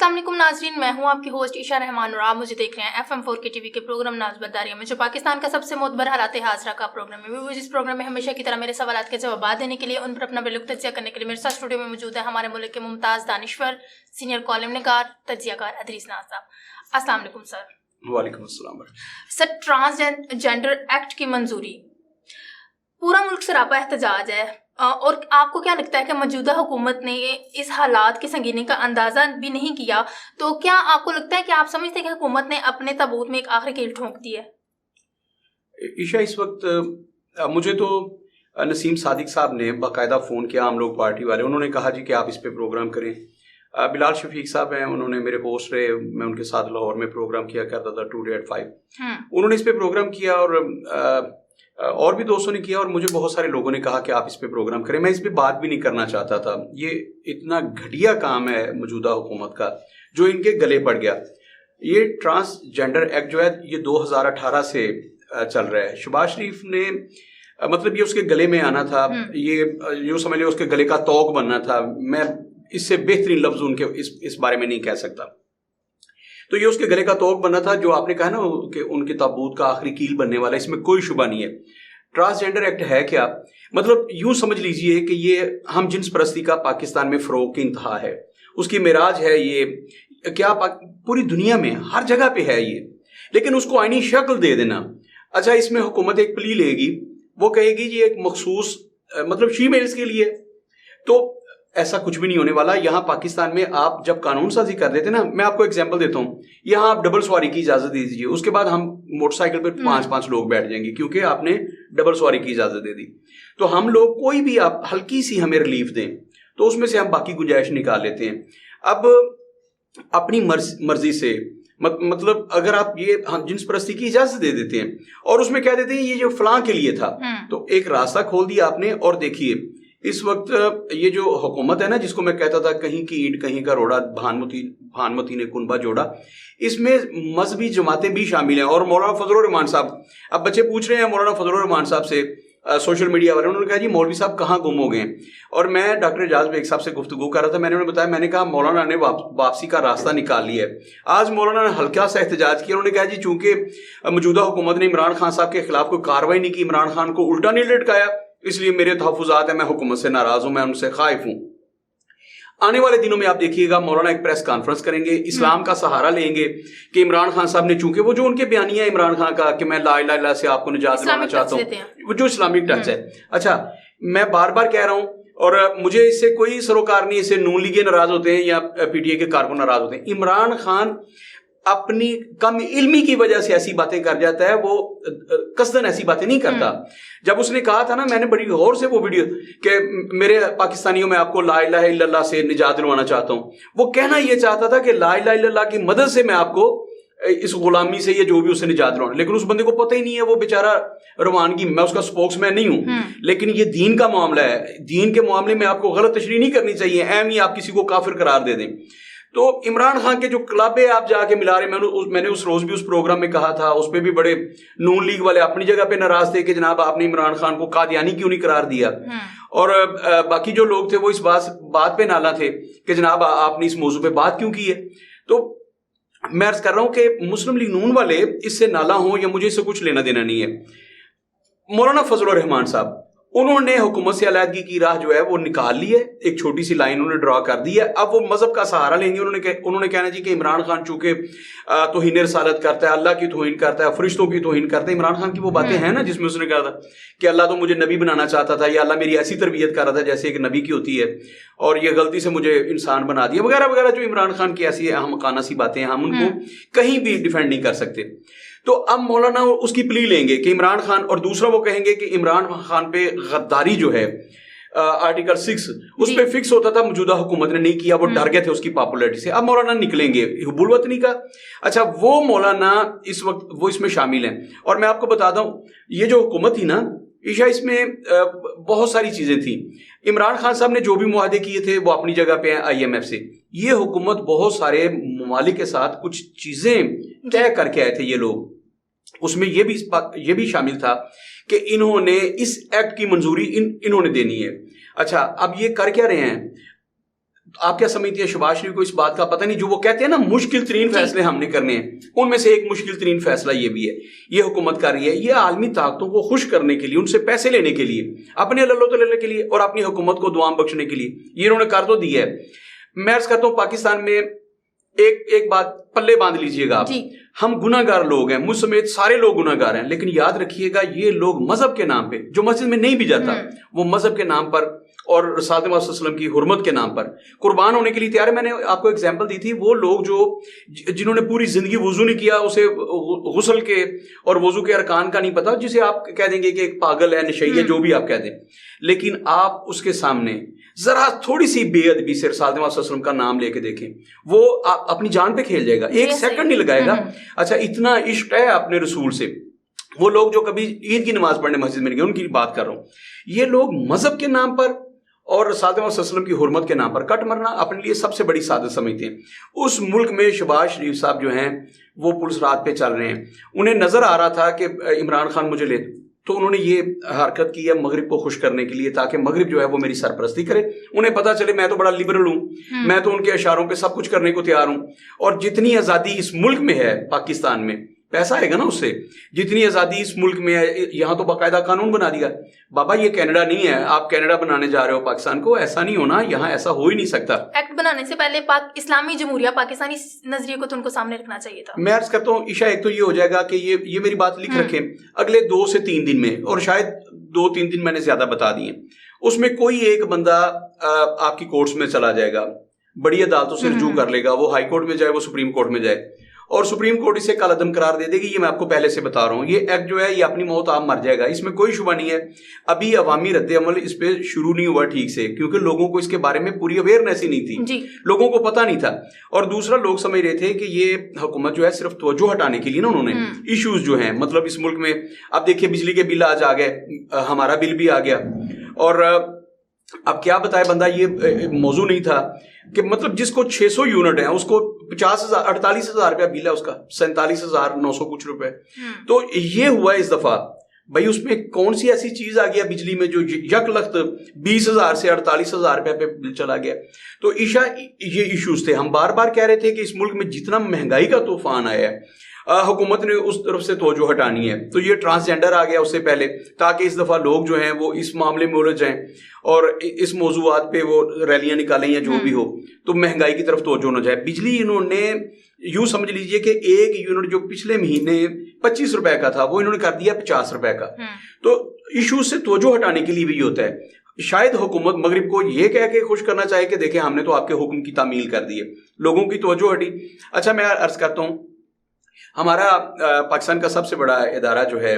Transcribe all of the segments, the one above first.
السلام علیکم ناظرین، میں ہوں آپ کی ہوسٹ عشاء رحمان اور آپ مجھے دیکھ رہے ہیں FM 4 کے ٹی وی کے پروگرام نازبت داریہ میں، جو پاکستان کا سب سے معتبر حالات حاضرہ کا پروگرام ہے۔ جس پروگرام میں ہمیشہ کی طرح میرے سوالات کے جوابات دینے کے لیے، ان پر اپنا بے لک تجزیہ کرنے کے لیے میرے ساتھ اسٹوڈیو میں موجود ہے ہمارے ملک کے ممتاز دانشور، سینئر کالم نگار، تجزیہ کار ادریس ناز صاحب۔ السلام علیکم سر۔ وعلیکم السلام۔ سر، ٹرانسجینڈر ایکٹ کی منظوری، پورا ملک سراپا احتجاج ہے، اور آپ کو کیا لگتا ہے کہ موجودہ حکومت نے اس حالات کی سنگینی کا اندازہ بھی نہیں کیا؟ تو کیا آپ کو لگتا ہے کہ آپ سمجھتے ہیں کہ حکومت نے اپنے تابوت میں ایک آخری کیل ٹھونک دی ہے؟ عشاء، اس وقت مجھے تو نسیم صادق صاحب نے باقاعدہ فون کیا، ہم لوگ پارٹی والے، انہوں نے کہا جی کہ آپ اس پہ پروگرام کریں۔ بلال شفیق صاحب ہیں، انہوں نے میرے ہوسٹ رہے، میں ان کے ساتھ لاہور میں پروگرام کیا کرتا تھا 2 at 5۔ انہوں نے اس پہ پروگرام کیا اور بھی دوستوں نے کیا، اور مجھے بہت سارے لوگوں نے کہا کہ آپ اس پہ پروگرام کریں۔ میں اس پہ بات بھی نہیں کرنا چاہتا تھا، یہ اتنا گھٹیا کام ہے موجودہ حکومت کا جو ان کے گلے پڑ گیا۔ یہ ٹرانسجینڈر ایکٹ جو ہے یہ 2018 سے چل رہا ہے۔ شہباز شریف نے مطلب یہ اس کے گلے میں آنا تھا، یہ یوں سمجھ لیں اس کے گلے کا توق بننا تھا۔ میں اس سے بہترین لفظ ان کے اس بارے میں نہیں کہہ سکتا۔ تو یہ اس کے گلے کا توق بننا تھا، جو آپ نے کہا نا کہ ان کے تابوت کا آخری کیل بننے والا ہے، اس میں کوئی شبہ نہیں ہے۔ ٹرانسجینڈر ایکٹ ہے کیا؟ مطلب یوں سمجھ لیجئے کہ یہ ہم جنس پرستی کا پاکستان میں فروغ کی انتہا ہے، اس کی معراج ہے۔ یہ کیا پوری دنیا میں ہر جگہ پہ ہے یہ، لیکن اس کو آئینی شکل دے دینا۔ اچھا، اس میں حکومت ایک پلی لے گی، وہ کہے گی یہ ایک مخصوص مطلب فیمیلز کے لیے، تو ایسا کچھ بھی نہیں ہونے والا۔ یہاں پاکستان میں آپ جب قانون سازی کر دیتے نا، میں آپ کو ایگزامپل دیتا ہوں، یہاں آپ ڈبل سواری کی اجازت دے دیجیے، اس کے بعد ہم موٹر سائیکل پہ 5 لوگ بیٹھ جائیں گے، کیونکہ آپ نے ڈبل سواری کی اجازت دے دی۔ تو ہم لوگ کوئی بھی آپ ہلکی سی ہمیں ریلیف دیں تو اس میں سے ہم باقی گنجائش نکال لیتے ہیں۔ اب اپنی مرضی سے مطلب اگر آپ یہ جنس پرستی کی اجازت دے دیتے ہیں اور اس میں کہہ دیتے ہیں یہ جو فلاں کے لیے تھا، تو ایک راستہ کھول دیا آپ نے۔ اور دیکھیے اس وقت یہ جو حکومت ہے نا، جس کو میں کہتا تھا کہیں کی اینٹ کہیں کا روڑا، بھانمتی نے کنبا جوڑا، اس میں مذہبی جماعتیں بھی شامل ہیں۔ اور مولانا فضل الرحمان صاحب، اب بچے پوچھ رہے ہیں مولانا فضل الرحمان صاحب سے، سوشل میڈیا والے، انہوں نے کہا جی مولوی صاحب کہاں گم ہو گئے ہیں؟ اور میں ڈاکٹر اعجاز بیگ صاحب سے گفتگو کر رہا تھا، میں نے انہیں بتایا، میں نے کہا مولانا نے واپسی کا راستہ نکال لیا ہے۔ آج مولانا نے ہلکا سا احتجاج کیا، انہوں نے کہا جی چونکہ موجودہ حکومت نے عمران خان صاحب کے خلاف کوئی کارروائی نہیں کی، عمران خان کو الٹا نہیں لٹکایا، اس لیے میرے تحفظات ہیں، میں حکومت سے ناراض ہوں، میں ان سے خائف ہوں۔ آنے والے دنوں میں آپ دیکھیے گا مولانا ایک پریس کانفرنس کریں گے، اسلام کا سہارا لیں گے کہ عمران خان صاحب نے، چونکہ وہ جو ان کے بیانیہ ہے عمران خان کا کہ میں لا الہ الا اللہ سے آپ کو نجات دلانا چاہتا ہوں، وہ جو اسلامک ٹچ ہے۔ اچھا، میں بار بار کہہ رہا ہوں، اور مجھے اس سے کوئی سروکار نہیں، اس سے نون لیگی ناراض ہوتے ہیں یا پی ٹی اے کے کارکن ناراض ہوتے ہیں۔ عمران خان اپنی کم علمی کی وجہ سے ایسی باتیں کر جاتا ہے، وہ قصدن ایسی باتیں نہیں کرتا۔ جب اس نے کہا تھا نا، میں نے بڑی غور سے وہ ویڈیو کہ میرے پاکستانیوں میں آپ کو لا الہ الا اللہ سے نجات دلوانا چاہتا ہوں، وہ کہنا یہ چاہتا تھا کہ لا الہ الا اللہ کی مدد سے میں آپ کو اس غلامی سے یا جو بھی اس سے نجات دلوانا، لیکن اس بندے کو پتہ ہی نہیں ہے، وہ بیچارہ روانگی، میں اس کا سپوکس مین نہیں ہوں، لیکن یہ دین کا معاملہ ہے، دین کے معاملے میں آپ کو غلط تشریح نہیں کرنی چاہیے، ایم ہی آپ کسی کو کافر قرار دے دیں۔ تو عمران خان کے جو کلب ہے آپ جا کے ملا رہے، میں نے اس روز بھی اس پروگرام میں کہا تھا، اس پہ بھی بڑے نون لیگ والے اپنی جگہ پہ ناراض تھے کہ جناب آپ نے عمران خان کو قادیانی کیوں نہیں قرار دیا، اور باقی جو لوگ تھے وہ اس بات پہ نالا تھے کہ جناب آپ نے اس موضوع پہ بات کیوں کی ہے۔ تو میں عرض کر رہا ہوں کہ مسلم لیگ نون والے اس سے نالا ہوں یا مجھے اس سے کچھ لینا دینا نہیں ہے۔ مولانا فضل الرحمان صاحب، انہوں نے حکومت سے علیحدگی کی راہ جو ہے وہ نکال لی ہے، ایک چھوٹی سی لائن انہوں نے ڈرا کر دی ہے۔ اب وہ مذہب کا سہارا لیں گے، انہوں نے کہنا جی کہ عمران خان چونکہ توہین رسالت کرتا ہے، اللہ کی توہین کرتا ہے، فرشتوں کی توہین کرتا ہے۔ عمران خان کی وہ باتیں ہیں نا جس میں اس نے کہا تھا کہ اللہ تو مجھے نبی بنانا چاہتا تھا، یا اللہ میری ایسی تربیت کر رہا تھا جیسے ایک نبی کی ہوتی ہے، اور یہ غلطی سے مجھے انسان بنا دیا، وغیرہ وغیرہ، جو عمران خان کی ایسی احمقانہ سی باتیں ہیں، ہم ان کو کہیں بھی ڈیفینڈ نہیں کر سکتے۔ تو اب مولانا اس کی پلی لیں گے کہ عمران خان، اور دوسرا وہ کہیں گے کہ عمران خان پہ غداری جو ہے آرٹیکل 6 اس پہ فکس ہوتا تھا، موجودہ حکومت نے نہیں کیا، وہ ڈر گئے تھے اس کی پاپولیرٹی سے۔ اب مولانا نکلیں گے حب الوطنی کا، اچھا وہ مولانا اس وقت وہ اس میں شامل ہیں۔ اور میں آپ کو بتاتا ہوں، یہ جو حکومت تھی نا عشاء، اس میں بہت ساری چیزیں تھیں۔ عمران خان صاحب نے جو بھی معاہدے کیے تھے وہ اپنی جگہ پہ ہیں IMF سے، یہ حکومت بہت سارے ممالک کے ساتھ کچھ چیزیں طے کر کے آئے تھے یہ لوگ، اس میں یہ بھی شامل تھا کہ انہوں نے اس ایکٹ کی منظوری انہوں نے دینی ہے۔ اچھا، اب یہ کر کیا رہے ہیں؟ آپ کیا سمجھتی ہیں شہباز شریف کو اس بات کا پتہ نہیں؟ جو وہ کہتے ہیں نا مشکل ترین فیصلے ہم نے کرنے ہیں، ان میں سے ایک مشکل ترین فیصلہ یہ بھی ہے، یہ حکومت کر رہی ہے یہ عالمی طاقتوں کو خوش کرنے کے لیے، ان سے پیسے لینے کے لیے، اپنے اللہ لینے کے لیے اور اپنی حکومت کو دعام بخشنے کے لیے، یہ انہوں نے کر تو دیا ہے۔ میں عرض کرتا ہوں پاکستان میں ایک بات پلے باندھ لیجئے گا آپ، ہم گناہ گار لوگ ہیں، مجھ سمیت سارے لوگ گناہ گار ہیں، لیکن یاد رکھیے گا یہ لوگ مذہب کے نام پہ، جو مسجد میں نہیں بھی جاتا وہ مذہب کے نام پر اور رسالت محمد صلی اللہ علیہ وسلم کی حرمت کے نام پر قربان ہونے کے لیے تیار ہے۔ میں نے آپ کو ایگزامپل دی تھی، وہ لوگ جنہوں نے پوری زندگی وضو نہیں کیا، اسے غسل کے اور وضو کے ارکان کا نہیں پتا، جسے آپ کہہ دیں گے کہ ایک پاگل ہے، نشئی ہے، جو بھی آپ کہہ دیں، لیکن آپ اس کے سامنے ذرا تھوڑی سی بے ادبی سے رسالت محمد صلی اللہ علیہ وسلم کا نام لے کے دیکھیں، وہ اپنی جان پہ کھیل جائے گا، ایک سیکنڈ نہیں لگائے گا۔ اچھا اتنا عشق ہے اپنے رسول سے، وہ لوگ جو کبھی عید کی نماز پڑھنے مسجد میں نہیں گئے، ان کی بات کر رہا ہوں۔ یہ لوگ مذہب کے نام پر اور رسالت محمد صلی اللہ علیہ وسلم کی حرمت کے نام پر کٹ مرنا اپنے لیے سب سے بڑی سعادت سمجھتے ہیں۔ اس ملک میں شہباز شریف صاحب جو ہیں وہ پولیس رات پہ چل رہے ہیں، انہیں نظر آ رہا تھا کہ عمران خان مجھے لے، تو انہوں نے یہ حرکت کی ہے مغرب کو خوش کرنے کے لیے، تاکہ مغرب جو ہے وہ میری سرپرستی کرے، انہیں پتا چلے میں تو بڑا لبرل ہوں، میں تو ان کے اشاروں پہ سب کچھ کرنے کو تیار ہوں، اور جتنی آزادی اس ملک میں ہے پاکستان میں، پیسہ آئے گا نا اس سے، جتنی آزادی اس ملک میں ہے، یہاں تو باقاعدہ قانون بنا دیا بابا، یہ کینیڈا نہیں ہے، آپ کینیڈا بنانے جا رہے ہو پاکستان کو، ایسا نہیں ہونا، یہاں ایسا ہو ہی نہیں سکتا۔ ایکٹ بنانے سے پہلے اسلامی جمہوریہ پاکستانی نظریے کو تو ان کو سامنے رکھنا چاہیے تھا۔ میں عرض کرتا ہوں عشاء، ایک تو یہ ہو جائے گا کہ یہ میری بات لکھ رکھیں، اگلے 2 سے 3 دن میں، اور شاید 2-3 دن میں نے زیادہ بتا دیے، اس میں کوئی ایک بندہ آپ کی کورٹس میں چلا جائے گا، بڑی عدالتوں سے رجوع کر لے گا، وہ ہائی کورٹ میں جائے، وہ سپریم کورٹ میں جائے، اور سپریم کورٹ اسے کالعدم قرار دے دے گی۔ یہ میں آپ کو پہلے سے بتا رہا ہوں، یہ ایکٹ جو ہے یہ اپنی موت آپ مر جائے گا، اس میں کوئی شبہ نہیں ہے۔ ابھی عوامی رد عمل اس پہ شروع نہیں ہوا ٹھیک سے، کیونکہ لوگوں کو اس کے بارے میں پوری اویئرنیس ہی نہیں تھی، لوگوں کو پتہ نہیں تھا، اور دوسرا لوگ سمجھ رہے تھے کہ یہ حکومت جو ہے صرف توجہ ہٹانے کے لیے نا، انہوں نے ایشوز جو ہیں، مطلب اس ملک میں اب دیکھیے بجلی کے بل آج آ گئے، ہمارا بل بھی آ گیا، اور اب کیا بتائے بندہ، یہ موضوع نہیں تھا کہ مطلب جس کو 600 یونٹ ہیں اس کو 48,000 روپیہ بل ہے، اس کا 47,900 کچھ روپے، تو یہ ہوا اس دفعہ۔ بھائی اس میں کون سی ایسی چیز آ گیا بجلی میں جو یک لخت 20,000 سے 48,000 روپے پہ بل چلا گیا؟ تو عشاء یہ ایشوز تھے، ہم بار بار کہہ رہے تھے کہ اس ملک میں جتنا مہنگائی کا طوفان آیا ہے، حکومت نے اس طرف سے توجہ ہٹانی ہے۔ تو یہ ٹرانسجینڈر آ گیا اس سے پہلے، تاکہ اس دفعہ لوگ جو ہیں وہ اس معاملے میں الجھ جائیں اور اس موضوعات پہ وہ ریلیاں نکالیں یا جو بھی ہو، تو مہنگائی کی طرف توجہ نہ جائے۔ بجلی انہوں نے یوں سمجھ لیجئے کہ 1 یونٹ جو پچھلے مہینے 25 روپے کا تھا، وہ انہوں نے کر دیا 50 روپے کا۔ تو ایشو سے توجہ ہٹانے کے لیے بھی ہوتا ہے۔ شاید حکومت مغرب کو یہ کہہ کے خوش کرنا چاہے کہ دیکھیں ہم نے تو آپ کے حکم کی تعمیل کر دی ہے، لوگوں کی توجہ ہٹی۔ اچھا میں عرض کرتا ہوں، ہمارا پاکستان کا سب سے بڑا ادارہ جو ہے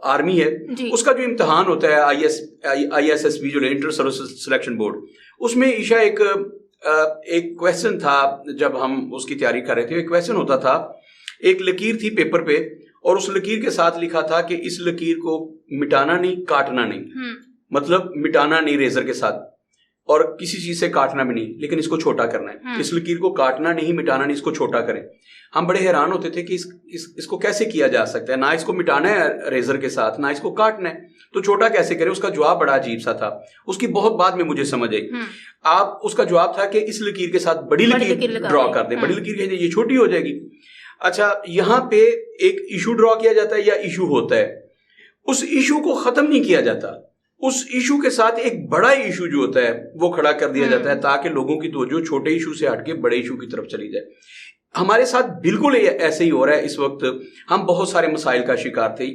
آرمی ہے، اس کا جو امتحان ہوتا ہے ISSB جو انٹر سروسز سلیکشن بورڈ، اس میں عشاء ایک کویسچن تھا، جب ہم اس کی تیاری کر رہے تھے، ایک کویسچن ہوتا تھا، ایک لکیر تھی پیپر پہ، اور اس لکیر کے ساتھ لکھا تھا کہ اس لکیر کو مٹانا نہیں، کاٹنا نہیں، مطلب مٹانا نہیں ریزر کے ساتھ، اور کسی چیز سے کاٹنا بھی نہیں، لیکن اس کو چھوٹا کرنا ہے۔ اس لکیر کو کاٹنا نہیں، مٹانا نہیں، اس کو چھوٹا کریں۔ ہم بڑے حیران ہوتے تھے کہ اس کو کیسے کیا جا سکتا ہے، نہ اس کو مٹانا ہے ریزر کے ساتھ، نہ اس کو کاٹنا ہے، تو چھوٹا کیسے کریں؟ اس کا جواب بڑا عجیب سا تھا، اس کی بہت بعد میں مجھے سمجھ آئی۔ آپ اس کا جواب تھا کہ اس لکیر کے ساتھ بڑی لکیر ڈرا کر دیں، بڑی لکیر کہتے ہیں یہ چھوٹی ہو جائے گی۔ اچھا یہاں پہ ایک ایشو ڈرا کیا جاتا ہے یا ایشو ہوتا ہے، اس ایشو کو ختم نہیں کیا جاتا، اس ایشو کے ساتھ ایک بڑا ایشو جو ہوتا ہے وہ کھڑا کر دیا جاتا ہے، تاکہ لوگوں کی توجہ چھوٹے ایشو سے ہٹ کے بڑے ایشو کی طرف چلی جائے۔ ہمارے ساتھ بالکل ایسے ہی ہو رہا ہے اس وقت، ہم بہت سارے مسائل کا شکار تھے۔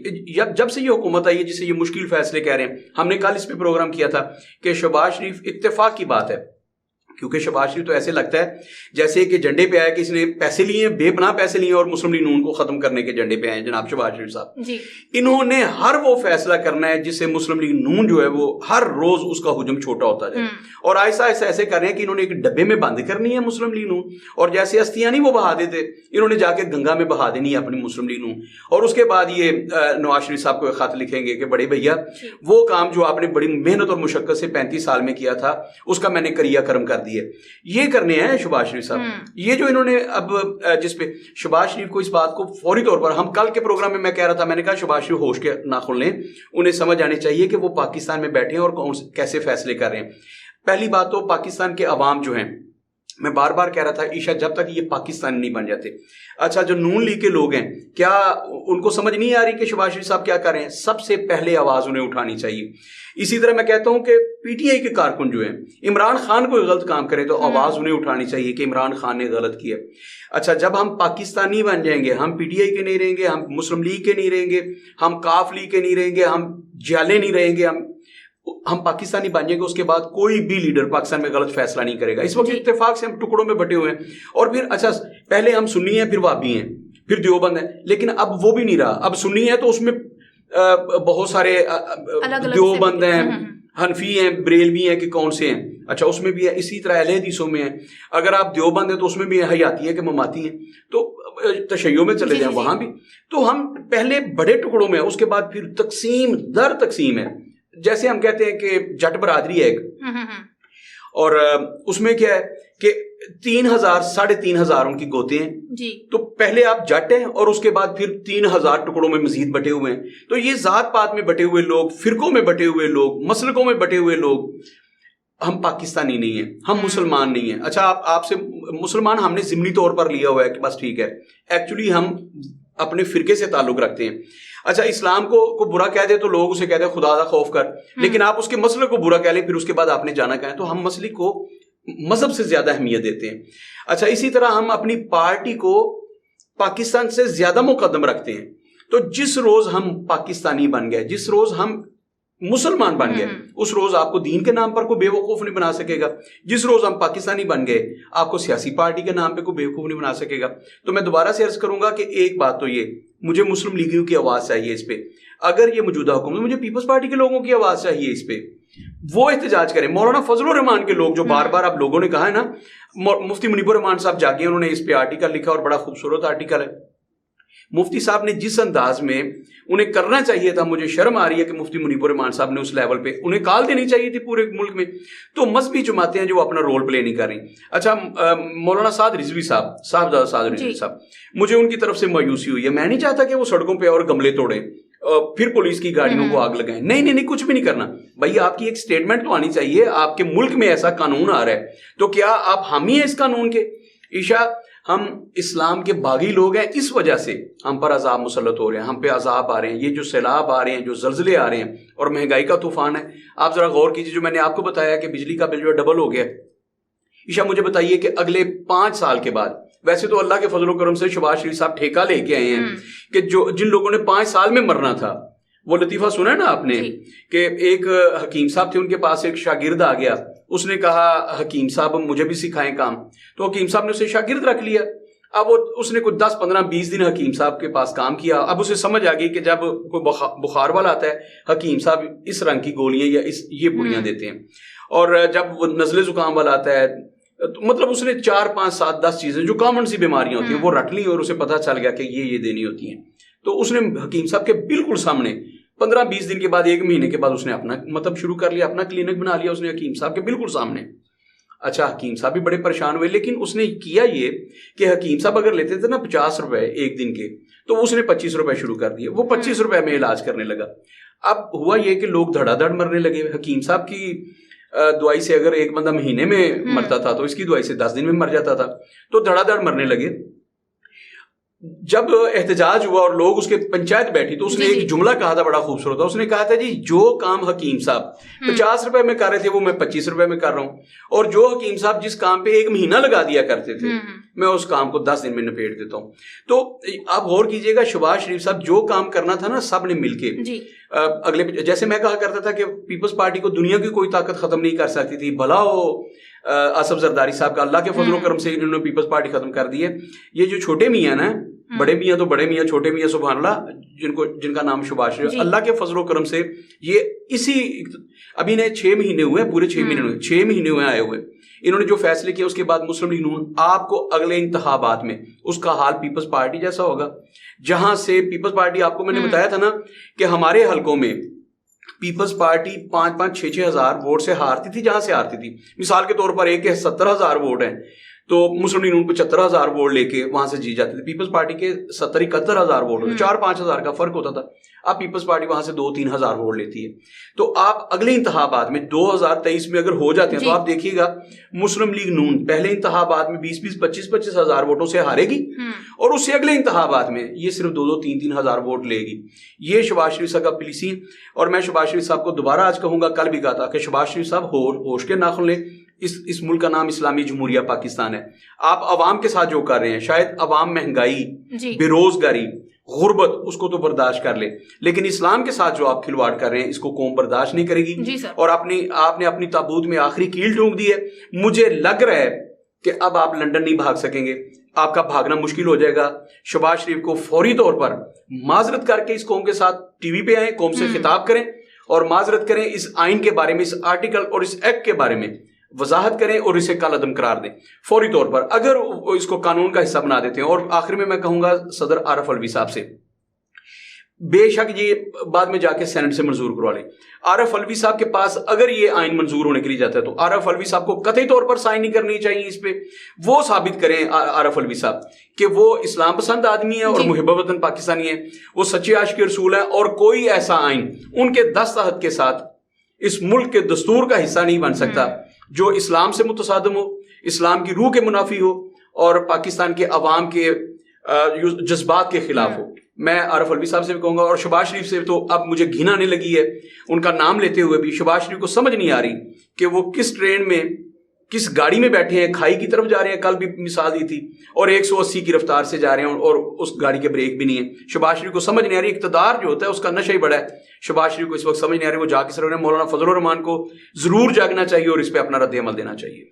جب سے یہ حکومت آئی ہے، جسے یہ مشکل فیصلے کہہ رہے ہیں، ہم نے کل اس پہ پروگرام کیا تھا کہ شہباز شریف اتفاق کی بات ہے، کیونکہ شہباز شریف تو ایسے لگتا ہے جیسے کہ جھنڈے پہ آیا کہ اس نے پیسے لیے، بے پناہ پیسے لیے، اور مسلم لیگ نون کو ختم کرنے کے جھنڈے پہ آئے جناب شہباز شریف صاحب جی۔ انہوں نے ہر وہ فیصلہ کرنا ہے جس سے مسلم لیگ نون جو ہے وہ ہر روز اس کا حجم چھوٹا ہوتا جائے، اور آہستہ آہستہ ایسے کر رہے ہیں کہ انہوں نے ایک ڈبے میں بند کرنی ہے مسلم لیگ نون، اور جیسے استیاں نہیں وہ بہا دیتے، انہوں نے جا کے گنگا میں بہا دینی ہے اپنی مسلم لیگ نون، اور اس کے بعد یہ نواز شریف صاحب کو ایک خط لکھیں گے کہ بڑے بھیا وہ کام جو آپ نے بڑی محنت اور مشقت سے 35 سال میں کیا تھا، اس کا میں نے کریا کرم کر دیے، یہ کرنے ہیں شہباز شریف صاحب۔ یہ جو انہوں نے اب جس پہ شہباز شریف کو اس بات کو فوری طور پر، ہم کل کے پروگرام میں کہہ رہا تھا، میں نے کہا شہباز شریف ہوش کے ناخن لیں، انہیں سمجھ آنے چاہیے کہ وہ پاکستان میں بیٹھے ہیں اور کیسے فیصلے کر رہے ہیں۔ پہلی بات تو پاکستان کے عوام جو ہیں، میں بار بار کہہ رہا تھا عشاء، جب تک یہ پاکستانی نہیں بن جاتے. اچھا جو نون لیگ کے لوگ ہیں، کیا ان کو سمجھ نہیں آ رہی کہ شہباز شریف صاحب کیا کر رہے ہیں؟ سب سے پہلے آواز انہیں اٹھانی چاہیے. اسی طرح میں کہتا ہوں کہ پی ٹی آئی کے کارکن جو ہیں، عمران خان کوئی غلط کام کرے تو آواز انہیں اٹھانی چاہیے کہ عمران خان نے غلط کیا. اچھا جب ہم پاکستانی بن جائیں گے، ہم پی ٹی آئی کے نہیں رہیں گے، ہم مسلم لیگ کے نہیں رہیں گے، ہم کاف لیگ کے نہیں رہیں گے، ہم جالے نہیں رہیں گے، ہم پاکستانی بن جائیں گے، اس کے بعد کوئی بھی لیڈر پاکستان میں غلط فیصلہ نہیں کرے گا. اس وقت اتفاق سے ہم ٹکڑوں میں بٹے ہوئے ہیں، اور پھر اچھا پہلے ہم سنی ہیں، پھر وہابی ہیں، پھر دیوبند ہیں، لیکن اب وہ بھی نہیں رہا. اب سنی ہے تو اس میں بہت سارے دیوبند ہیں، حنفی ہیں، بریلوی ہیں کہ کون سے ہیں، اچھا اس میں بھی ہے. اسی طرح اہل حدیثوں میں ہیں، اگر آپ دیوبند ہیں تو اس میں بھی حیاتی ہے کہ مماتی ہیں، تو تشیع میں چلے جائیں وہاں بھی. تو ہم پہلے بڑے ٹکڑوں میں، اس کے بعد پھر تقسیم در تقسیم ہے. جیسے ہم کہتے ہیں کہ جٹ برادری ہے ایک، اور اس میں کیا ہے کہ 3,000 3,500 ان کی گوتے ہیں جی. تو پہلے آپ جٹ ہیں اور اس کے بعد پھر 3,000 ٹکڑوں میں مزید بٹے ہوئے ہیں. تو یہ ذات پات میں بٹے ہوئے لوگ، فرقوں میں بٹے ہوئے لوگ، مسلکوں میں بٹے ہوئے لوگ، ہم پاکستانی نہیں ہیں، ہم مسلمان نہیں ہیں. اچھا آپ سے مسلمان ہم نے ضمنی طور پر لیا ہوا ہے کہ بس ٹھیک ہے، ایکچولی ہم اپنے فرقے سے تعلق رکھتے ہیں. اچھا اسلام کو برا کہہ دے تو لوگ اسے کہتے ہیں خدا کا خوف کر، لیکن آپ اس کے مسئلے کو برا کہہ لیں پھر اس کے بعد آپ نے جانا کہیں. تو ہم مسئلے کو مذہب سے زیادہ اہمیت دیتے ہیں. اچھا اسی طرح ہم اپنی پارٹی کو پاکستان سے زیادہ مقدم رکھتے ہیں. تو جس روز ہم پاکستانی بن گئے، جس روز ہم مسلمان بن گئے، اس روز آپ کو دین کے نام پر کوئی بے وقوف نہیں بنا سکے گا. جس روز ہم پاکستانی بن گئے، آپ کو سیاسی پارٹی کے نام پہ کوئی بے وقوف نہیں بنا سکے گا. تو میں دوبارہ سے عرض کروں گا کہ ایک بات تو یہ، مجھے مسلم لیگیوں کی آواز چاہیے اس پہ. اگر یہ موجودہ حکومت، مجھے پیپلز پارٹی کے لوگوں کی آواز چاہیے اس پہ، وہ احتجاج کریں. مولانا فضل الرحمان کے لوگ جو بار بار آپ لوگوں نے کہا ہے نا، مفتی منیب الرحمان صاحب جاگے، انہوں نے اس پہ آرٹیکل لکھا اور بڑا خوبصورت آرٹیکل ہے. مفتی صاحب نے جس انداز میں انہیں کرنا چاہیے تھا، مجھے شرم آ رہی ہے کہ مفتی منیب الرحمان صاحب نے اس لیول پہ انہیں کال دینی چاہیے تھی پورے ملک میں. تو مذہبی جماعتیں ہیں جو اپنا رول پلے نہیں کر رہی. اچھا مولانا سعد رضوی صاحب سعد رضوی صاحب، مجھے ان کی طرف سے مایوسی ہوئی ہے. میں نہیں چاہتا کہ وہ سڑکوں پہ اور گملے توڑیں، پھر پولیس کی گاڑیوں کو آگ لگائیں. نہیں، کچھ بھی نہیں کرنا. بھائی آپ کی ایک سٹیٹمنٹ تو آنی چاہیے. آپ کے ملک میں ایسا قانون آ رہا ہے تو کیا آپ حامی ہیں اس قانون کے؟ عشاء ہم اسلام کے باغی لوگ ہیں، اس وجہ سے ہم پر عذاب مسلط ہو رہے ہیں، ہم پہ عذاب آ رہے ہیں. یہ جو سیلاب آ رہے ہیں، جو زلزلے آ رہے ہیں، اور مہنگائی کا طوفان ہے. آپ ذرا غور کیجیے، جو میں نے آپ کو بتایا کہ بجلی کا بل جو ڈبل ہو گیا. عشاء مجھے بتائیے کہ اگلے 5 سال کے بعد، ویسے تو اللہ کے فضل و کرم سے شہباز شریف صاحب ٹھیکہ لے کے آئے ہیں کہ جن لوگوں نے 5 سال میں مرنا تھا، وہ لطیفہ سنا ہے نا آپ نے کہ ایک حکیم صاحب تھے، ان کے پاس ایک شاگرد آ گیا، اس نے کہا حکیم صاحب مجھے بھی سکھائیں کام. تو حکیم صاحب نے اسے شاگرد رکھ لیا. اب اس نے کوئی 10 15 20 دن حکیم صاحب کے پاس کام کیا. اب اسے سمجھ آ گئی کہ جب کوئی بخار والا آتا ہے، حکیم صاحب اس رنگ کی گولیاں یا یہ پوڑیاں دیتے ہیں، اور جب وہ نزلے زکام والا آتا ہے، مطلب اس نے 4 5 7 10 چیزیں جو کامن سی بیماریاں ہوتی ہیں وہ رٹ لی، اور اسے پتہ چل گیا کہ یہ دینی ہوتی ہیں. تو اس نے حکیم صاحب کے بالکل سامنے 15 20 دن کے بعد، 1 مہینے کے بعد اس نے اپنا مطلب شروع کر لیا، اپنا کلینک بنا لیا اس نے حکیم صاحب کے بالکل سامنے. اچھا حکیم صاحب بھی بڑے پریشان ہوئے، لیکن اس نے کیا یہ کہ حکیم صاحب اگر لیتے تھے نا 50 روپے ایک دن کے، تو اس نے 25 روپے شروع کر دیے. وہ 25 روپے میں علاج کرنے لگا. اب ہوا یہ کہ لوگ دھڑا دھڑ مرنے لگے. حکیم صاحب کی دوائی سے اگر ایک بندہ مہینے میں مرتا تھا تو اس کی دوائی سے 10 دن میں مر جاتا تھا. تو دھڑا دھڑ مرنے لگے. جب احتجاج ہوا اور لوگ اس کے پنچایت بیٹھی تو اس نے ایک جملہ کہا تھا بڑا خوبصورت تھا. اس نے کہا تھا جی جو کام حکیم صاحب 50 روپے میں کر رہے تھے وہ میں 25 روپے میں کر رہا ہوں، اور جو حکیم صاحب جس کام پہ 1 مہینہ لگا دیا کرتے تھے میں اس کام کو 10 دن میں نپیٹ دیتا ہوں. تو آپ غور کیجئے گا، شہباز شریف صاحب جو کام کرنا تھا نا سب نے مل کے اگلے، جیسے میں کہا کرتا تھا کہ پیپلز پارٹی کو دنیا کی کوئی طاقت ختم نہیں کر سکتی تھی. بھلا ہو آصف زرداری صاحب کا، اللہ کے فضل و کرم سے انہوں نے پیپلز پارٹی ختم کر دی ہے. یہ جو چھوٹے میاں نا، بڑے میاں تو بڑے میاں، چھوٹے میاں سبحان اللہ جن کا نام شہباز شریف، اللہ کے فضل و کرم سے یہ اسی ابھی نے 6 مہینے ہوئے، پورے 6 مہینے ہوئے، 6 مہینے ہوئے آئے ہوئے، انہوں نے جو فیصلے کیے. اس کے بعد مسلم لیگ نون، آپ کو اگلے انتخابات میں اس کا حال پیپلز پارٹی جیسا ہوگا. جہاں سے پیپلز پارٹی، آپ کو میں نے بتایا تھا نا کہ ہمارے حلقوں میں پیپلز پارٹی 5-5 6-6 ہزار ووٹ سے ہارتی تھی. جہاں سے ہارتی تھی، مثال کے طور پر ایک 70,000 ووٹ ہیں، تو مسلم لیگ نون 75,000 ووٹ لے کے وہاں سے جیت جاتے تھے. پیپلز پارٹی کے 70-71,000 ووٹ ہوتے, 4-5 ہزار کا فرق ہوتا تھا. اب پیپلز پارٹی وہاں سے 2-3 ہزار ووٹ لیتی ہے. تو آپ اگلے انتخابات میں 2023 میں اگر ہو جاتے ہیں تو آپ دیکھیے گا مسلم لیگ نون پہلے انتخابات میں 20-25 ہزار ووٹوں سے ہارے گی, اور اس سے اگلے انتخابات میں یہ صرف 2-3 ہزار ووٹ لے گی. یہ شہباز شریف صاحب کا پالیسی. اور میں شہباز شریف صاحب کو دوبارہ آج کہوں گا, کل بھی کہا تھا کہ شہباز شریف صاحب ہوش کے ناخن لیں. اس ملک کا نام اسلامی جمہوریہ پاکستان ہے. آپ عوام کے ساتھ جو کر رہے ہیں, شاید عوام مہنگائی, بے روزگاری, غربت اس کو تو برداشت کر لے, لیکن اسلام کے ساتھ جو آپ کھلواڑ کر رہے ہیں اس کو قوم برداشت نہیں کرے گی. اور آپ نے اپنی تابوت میں آخری کیل ٹونک دی ہے. مجھے لگ رہا ہے کہ اب آپ لندن نہیں بھاگ سکیں گے, آپ کا بھاگنا مشکل ہو جائے گا. شہباز شریف کو فوری طور پر معذرت کر کے اس قوم کے ساتھ ٹی وی پہ آئیں, قوم سے خطاب کریں اور معذرت کریں, اس آئین کے بارے میں, اس آرٹیکل اور اس ایکٹ کے بارے میں وضاحت کریں اور اسے کالعدم قرار دیں فوری طور پر, اگر اس کو قانون کا حصہ بنا دیتے ہیں. اور آخر میں کہوں گا صدر عارف الوی صاحب سے, بے شک یہ بعد میں جا کے سینٹ سے منظور کروا لیں. عارف الوی صاحب کے پاس اگر یہ آئین منظور ہونے کے لیے جاتا ہے تو عارف الوی صاحب کو قطعی طور پر سائن نہیں کرنی چاہیے اس پہ. وہ ثابت کریں عارف الوی صاحب کہ وہ اسلام پسند آدمی ہے اور محب وطن پاکستانی ہے, وہ سچے عاشق رسول ہیں, اور کوئی ایسا آئین ان کے دستخط کے ساتھ اس ملک کے دستور کا حصہ نہیں بن سکتا جو اسلام سے متصادم ہو, اسلام کی روح کے منافی ہو اور پاکستان کے عوام کے جذبات کے خلاف ہو. میں عارف الوی صاحب سے بھی کہوں گا, اور شہباز شریف سے تو اب مجھے گھن آنے لگی ہے ان کا نام لیتے ہوئے بھی. شہباز شریف کو سمجھ نہیں آ رہی کہ وہ کس ٹرین میں, کس گاڑی میں بیٹھے ہیں, کھائی کی طرف جا رہے ہیں, کل بھی مثال دی تھی, اور 180 کی رفتار سے جا رہے ہیں اور اس گاڑی کے بریک بھی نہیں ہے. شہباز شریف کو سمجھ نہیں آ رہی, اقتدار جو ہوتا ہے اس کا نشہ ہی بڑا ہے. شہباز شریف کو اس وقت سمجھ نہیں آ رہی, وہ جا کے سر مولانا فضل الرحمان کو ضرور جاگنا چاہیے اور اس پہ اپنا رد عمل دینا چاہیے.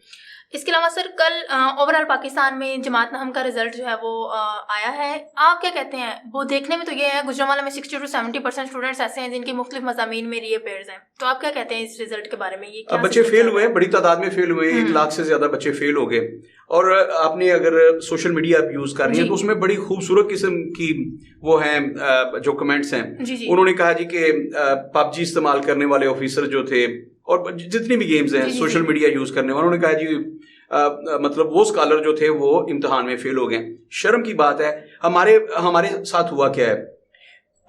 اس کے علاوہ سر کل اوور آل پاکستان میں جماعت نہم کا رزلٹ جو ہے وہ آیا ہے, آپ کیا کہتے ہیں؟ وہ دیکھنے میں تو یہ ہے گجرانوالہ میں 60-70% اسٹوڈنٹس ایسے ہیں جن کی مختلف مضامین میں ری اپیئرز ہیں, تو آپ کیا کہتے ہیں اس رزلٹ کے بارے میں؟ یہ بچے فیل ہوئے ہیں, بڑی تعداد میں فیل ہوئے ہیں, 1 لاکھ سے زیادہ بچے فیل ہو گئے. اور آپ نے اگر سوشل میڈیا آپ یوز کر رہی ہیں تو اس میں بڑی خوبصورت قسم کی وہ ہیں جو کمنٹس ہیں. انہوں نے کہا جی کہ پب جی استعمال کرنے والے آفیسر جو تھے اور جتنی بھی گیمز ہیں سوشل میڈیا یوز کرنے والوں نے کہا جی مطلب وہ اسکالر جو تھے وہ امتحان میں فیل ہو گئے. شرم کی بات ہے. ہمارے ساتھ ہوا کیا ہے,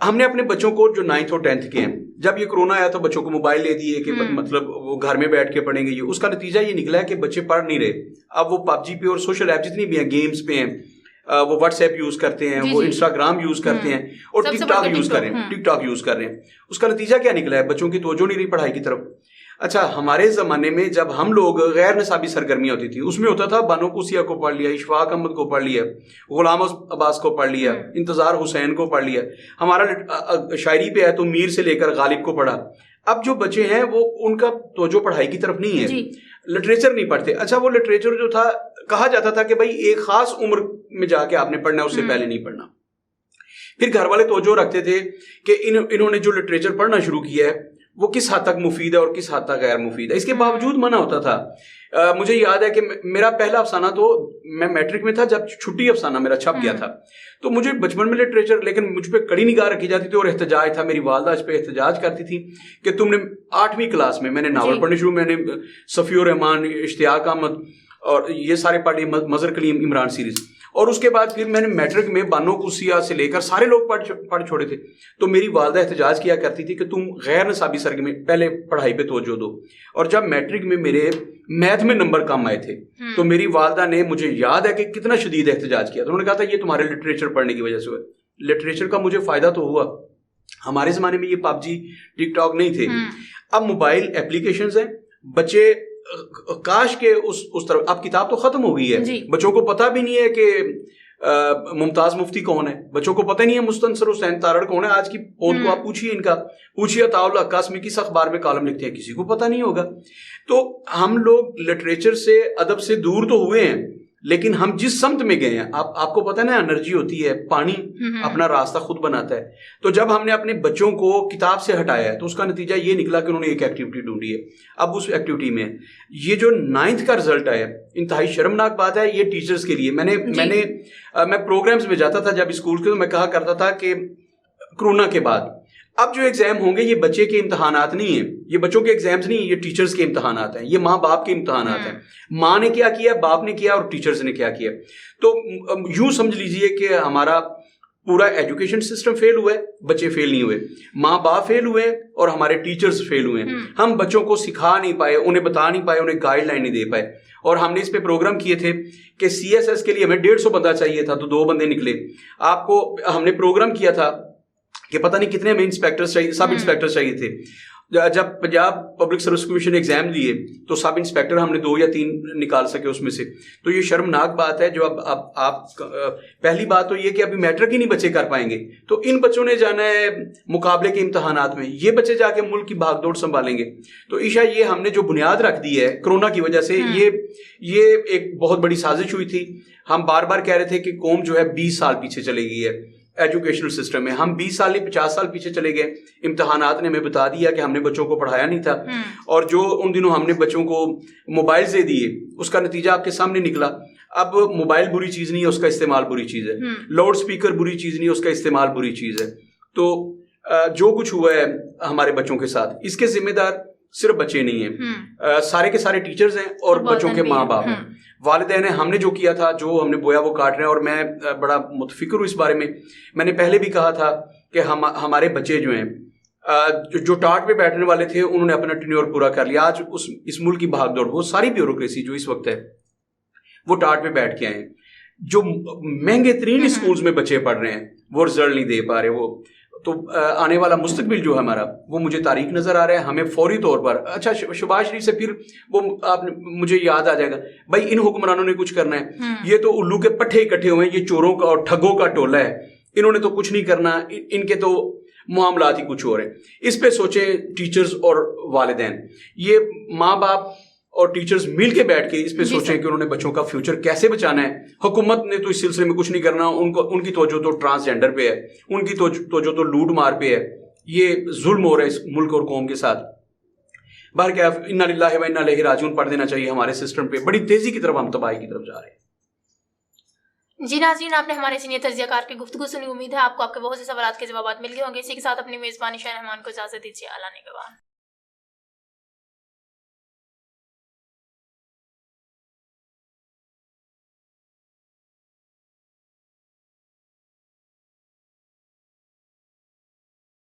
ہم نے اپنے بچوں کو جو 9th اور 10th کے ہیں, جب یہ کرونا آیا تو بچوں کو موبائل لے دیے کہ مطلب وہ گھر میں بیٹھ کے پڑھیں گے. اس کا نتیجہ یہ نکلا ہے کہ بچے پڑھ نہیں رہے. اب وہ پب جی پہ اور سوشل ایپ جتنی بھی ہیں, گیمز پہ ہیں, وہ واٹس ایپ یوز کرتے ہیں, وہ انسٹاگرام یوز کرتے ہیں اور ٹک ٹاک یوز کر رہے ہیں. اس کا نتیجہ کیا نکلا ہے؟ بچوں کی توجہ نہیں رہی پڑھائی کی طرف. اچھا, ہمارے زمانے میں جب ہم لوگ غیر نصابی سرگرمیاں ہوتی تھی, اس میں ہوتا تھا بانو قوسیہ کو پڑھ لیا, اشفاق احمد کو پڑھ لیا, غلام عباس کو پڑھ لیا, انتظار حسین کو پڑھ لیا. ہمارا شاعری پہ ہے تو میر سے لے کر غالب کو پڑھا. اب جو بچے ہیں وہ ان کا توجہ پڑھائی کی طرف نہیں ہے, لٹریچر نہیں پڑھتے. اچھا, وہ لٹریچر جو تھا کہا جاتا تھا کہ بھائی ایک خاص عمر میں جا کے آپ نے پڑھنا ہے, اس سے پہلے نہیں پڑھنا. پھر گھر والے توجہ رکھتے تھے کہ انہوں نے جو لٹریچر پڑھنا شروع کیا ہے وہ کس حد تک مفید ہے اور کس حد تک غیر مفید ہے. اس کے باوجود منع ہوتا تھا. مجھے یاد ہے کہ میرا پہلا افسانہ تو میں میٹرک میں تھا جب چھٹی افسانہ میرا چھپ گیا تھا, تو مجھے بچپن میں لٹریچر, لیکن مجھ پہ کڑی نگاہ رکھی جاتی تھی اور احتجاج تھا. میری والدہ اس پہ احتجاج کرتی تھی کہ تم نے 8ویں کلاس میں نے ناول پڑھنی شروع, میں نے صفی الرحمان, اشتیاق احمد اور یہ سارے پڑھ لیے, مظہر کلیم عمران سیریز. اور اس کے بعد پھر میں نے میٹرک میں بانو قوسیہ سے لے کر سارے لوگ پڑھ چھوڑے تھے. تو میری والدہ احتجاج کیا کرتی تھی کہ تم غیر نصابی سرگرمی پہلے پڑھائی پہ توجہ دو. اور جب میٹرک میں میرے میتھ میں نمبر کم آئے تھے تو میری والدہ نے, مجھے یاد ہے کہ کتنا شدید احتجاج کیا. انہوں نے کہا تھا یہ تمہارے لٹریچر پڑھنے کی وجہ سے ہوا. لٹریچر کا مجھے فائدہ تو ہوا. ہمارے زمانے میں یہ پب جی ٹک ٹاک نہیں تھے. اب موبائل اپلیکیشنز ہیں, بچے کاش کے اس طرف. اب کتاب تو ختم ہو گئی ہے, بچوں کو پتہ بھی نہیں ہے کہ ممتاز مفتی کون ہے, بچوں کو پتہ نہیں ہے مستنصر حسین تارڑ کون ہے. آج کی پود کو آپ پوچھیے, ان کا پوچھیے عطاء اللہ عکاس میں کس اخبار میں کالم لکھتے ہیں, کسی کو پتہ نہیں ہوگا. تو ہم لوگ لٹریچر سے, ادب سے دور تو ہوئے ہیں, لیکن ہم جس سمت میں گئے ہیں, آپ کو پتہ نا انرجی ہوتی ہے, پانی اپنا راستہ خود بناتا ہے. تو جب ہم نے اپنے بچوں کو کتاب سے ہٹایا ہے تو اس کا نتیجہ یہ نکلا کہ انہوں نے ایک ایکٹیویٹی ڈھونڈی ہے. اب اس ایکٹیویٹی میں یہ جو 9th کا رزلٹ آیا, انتہائی شرمناک بات ہے یہ ٹیچرز کے لیے. میں پروگرامز میں جاتا تھا جب اسکول کے, تو میں کہا کرتا تھا کہ کرونا کے بعد اب جو ایگزام ہوں گے یہ بچے کے امتحانات نہیں ہیں, یہ بچوں کے ایگزامز نہیں, یہ ٹیچرز کے امتحانات ہیں, یہ ماں باپ کے امتحانات ہیں. ماں نے کیا کیا, باپ نے کیا, اور ٹیچرز نے کیا کیا. تو یوں سمجھ لیجئے کہ ہمارا پورا ایجوکیشن سسٹم فیل ہوا ہے, بچے فیل نہیں ہوئے, ماں باپ فیل ہوئے ہیں, اور ہمارے ٹیچرز فیل ہوئے ہیں. ہم بچوں کو سکھا نہیں پائے, انہیں بتا نہیں پائے, انہیں گائیڈ لائن نہیں دے پائے. اور ہم نے اس پہ پروگرام کیے تھے کہ CSS کے لیے ہمیں 150 بندہ چاہیے تھا, تو 2 بندے نکلے. آپ کو ہم نے پروگرام کیا تھا کہ پتہ نہیں کتنے ہمیں انسپیکٹرز چاہیے, سب انسپیکٹرز چاہیے تھے. جب Punjab public service commission exam لیے تو سب انسپیکٹر ہم نے 2 یا 3 نکال سکے اس میں سے. تو یہ شرمناک بات ہے. جو اب آپ پہلی بات تو یہ کہ ابھی میٹرک ہی نہیں بچے کر پائیں گے, تو ان بچوں نے جانا ہے مقابلے کے امتحانات میں, یہ بچے جا کے ملک کی بھاگ دوڑ سنبھالیں گے. تو عشا یہ ہم نے جو بنیاد رکھ دی ہے کرونا کی وجہ سے, یہ ایک بہت بڑی سازش ہوئی تھی. ہم بار بار کہہ رہے تھے کہ قوم جو ہے 20 سال پیچھے چلے گئی ہے ایجوکیشنل سسٹم میں. ہم 20 سال نہیں 50 سال پیچھے چلے گئے. امتحانات نے ہمیں بتا دیا کہ ہم نے بچوں کو پڑھایا نہیں تھا, اور جو ان دنوں ہم نے بچوں کو موبائل دے دیے اس کا نتیجہ آپ کے سامنے نکلا. اب موبائل بری چیز نہیں ہے, اس کا استعمال بری چیز ہے. لاؤڈ سپیکر بری چیز نہیں ہے, اس کا استعمال بری چیز ہے. تو جو کچھ ہوا ہے ہمارے بچوں کے ساتھ, اس کے ذمہ دار صرف بچے نہیں ہیں, سارے کے سارے ٹیچرز ہیں اور بچوں کے ماں باپ ہیں, والدین ہیں. ہم نے جو کیا تھا, جو ہم نے بویا وہ کاٹ رہے ہیں. اور میں بڑا متفکر ہوں اس بارے میں. میں نے پہلے بھی کہا تھا کہ ہمارے بچے جو ہیں جو ٹاٹ پہ بیٹھنے والے تھے انہوں نے اپنا ٹینیور پورا کر لیا. آج اس ملک کی بھاگ دوڑ, وہ ساری بیوروکریسی جو اس وقت ہے وہ ٹاٹ پہ بیٹھ کے آئے ہیں. جو مہنگے ترین اسکولز میں بچے پڑھ رہے ہیں وہ رزلٹ نہیں دے پا رہے. وہ تو آنے والا مستقبل جو ہے ہمارا وہ مجھے تاریک نظر آ رہا ہے. ہمیں فوری طور پر, اچھا شہباز شریف سے پھر وہ آپ مجھے یاد آ جائے گا, بھائی ان حکمرانوں نے کچھ کرنا ہے. یہ تو الو کے پٹھے اکٹھے ہوئے ہیں, یہ چوروں کا اور ٹھگوں کا ٹولہ ہے. انہوں نے تو کچھ نہیں کرنا, ان کے تو معاملات ہی کچھ اور ہیں. اس پہ سوچیں ٹیچرز اور والدین, یہ ماں باپ اور ٹیچرز مل کے بیٹھ کے اس پہ سوچیں کہ انہوں نے بچوں کا فیوچر کیسے بچانا ہے. حکومت نے تو اس سلسلے میں کچھ نہیں کرنا. ان کی توجہ تو ٹرانسجینڈر پہ ہے, ان کی توجہ تو لوٹ مار پہ ہے. یہ ظلم ہو رہا ہے اس ملک اور قوم کے ساتھ. باہر کیا انا للہ و انا الیہ راجعون پڑھ دینا چاہیے ہمارے سسٹم پہ. بڑی تیزی کی طرف ہم تباہی کی طرف جا رہے ہیں. جی ناظرین, آپ نے ہمارے سینئر تجزیہ کار کی گفتگو سنی. امید ہے آپ کو آپ کے بہت سے سوالات کے جوابات مل گئے ہوں گے. اسی کے ساتھ اپنی میزبانی شاہ رحمان کو اجازت دیجیے. اعلیٰ نگہبان.